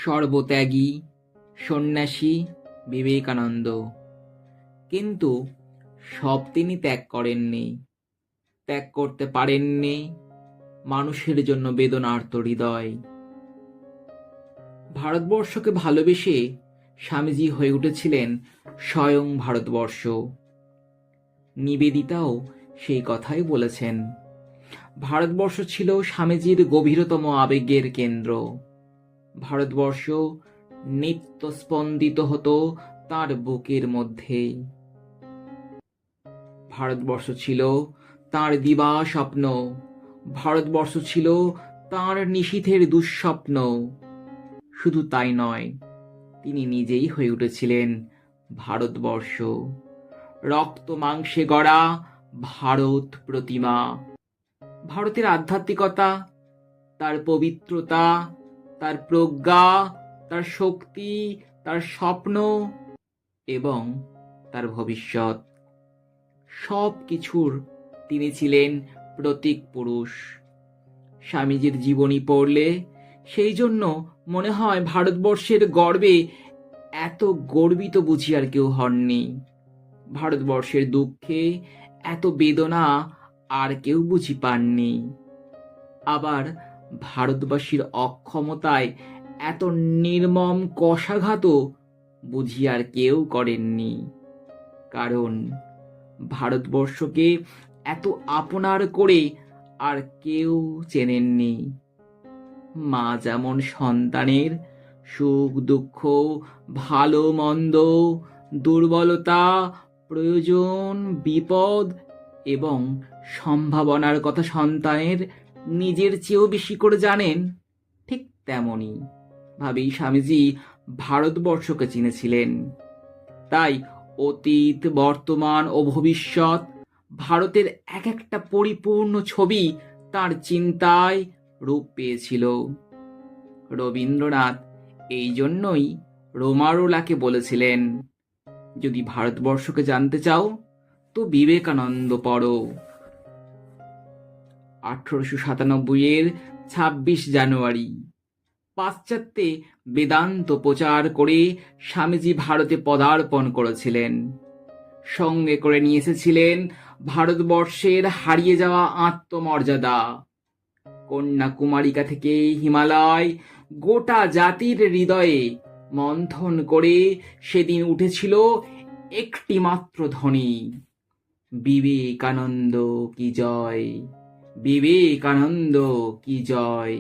সর্বত্যাগী সন্ন্যাসী বিবেকানন্দ। কিন্তু সব তিনি ত্যাগ করেননি, ত্যাগ করতে পারেননি মানুষের জন্য বেদনার্ত হৃদয়। ভারতবর্ষকে ভালোবেসে স্বামীজি হয়ে উঠেছিলেন স্বয়ং ভারতবর্ষ। নিবেদিতাও সেই কথাই বলেছেন। ভারতবর্ষ ছিল স্বামীজির গভীরতম আবেগের কেন্দ্র। ভারতবর্ষ নিত্য স্পন্দিত হতো তার বুকের মধ্যে। ভারতবর্ষ ছিল তার দিবা স্বপ্ন, ভারতবর্ষ ছিল তার নিশীথের দুঃস্বপ্ন। শুধু তাই নয়, তিনি নিজেই হয়ে উঠেছিলেন ভারতবর্ষ, রক্ত মাংসে গড়া ভারত প্রতিমা। ভারতের আধ্যাত্মিকতা, তার পবিত্রতা, তার প্রজ্ঞা, তার শক্তি, তার স্বপ্ন এবং তার ভবিষ্যৎ, সব কিছুর তিনি ছিলেন প্রতীক পুরুষ। স্বামীজির জীবনী পড়লে সেই জন্য মনে হয় ভারতবর্ষের গর্বে এত গর্বিত বুঝি আর কেউ হননি। ভারতবর্ষের দুঃখে এত বেদনা আর কেউ বুঝি পাননি। আবার ভারতবাসীর অক্ষমতায় এত নির্মম কষাঘাত বুঝি আর কেউ করেননি। কারণ ভারতবর্ষকে এত আপনার করে আর কেউ চেনেননি। মা যেমন সন্তানের সুখ দুঃখ, ভালো মন্দ, দুর্বলতা, প্রয়োজন, বিপদ এবং সম্ভাবনার কথা সন্তানের নিজের চেয়েও বেশি করে জানেন, ঠিক তেমনই ভাবেই স্বামীজি ভারতবর্ষকে চিনেছিলেন। তাই অতীত, বর্তমান ও ভবিষ্যৎ ভারতের এক একটা পরিপূর্ণ ছবি তার চিন্তায় রূপ পেয়েছিল। রবীন্দ্রনাথ এই জন্যই রোমারোলাকে বলেছিলেন, যদি ভারতবর্ষকে জানতে চাও তো বিবেকানন্দ পড়ো। 1897 26 জানুয়ারি পাশ্চাত্যে বেদান্ত প্রচার করে স্বামীজি ভারতে পদার্পণ করেছিলেন। সঙ্গে করে নিয়ে এসেছিলেন ভারতবর্ষের হারিয়ে যাওয়া আত্মমর্যাদা। কন্যাকুমারিকা থেকে হিমালয় গোটা জাতির হৃদয়ে মন্থন করে সেদিন উঠেছিল একটি মাত্র ধ্বনি, বিবেকানন্দ কি জয়, বিবেকানন্দ কি জয়।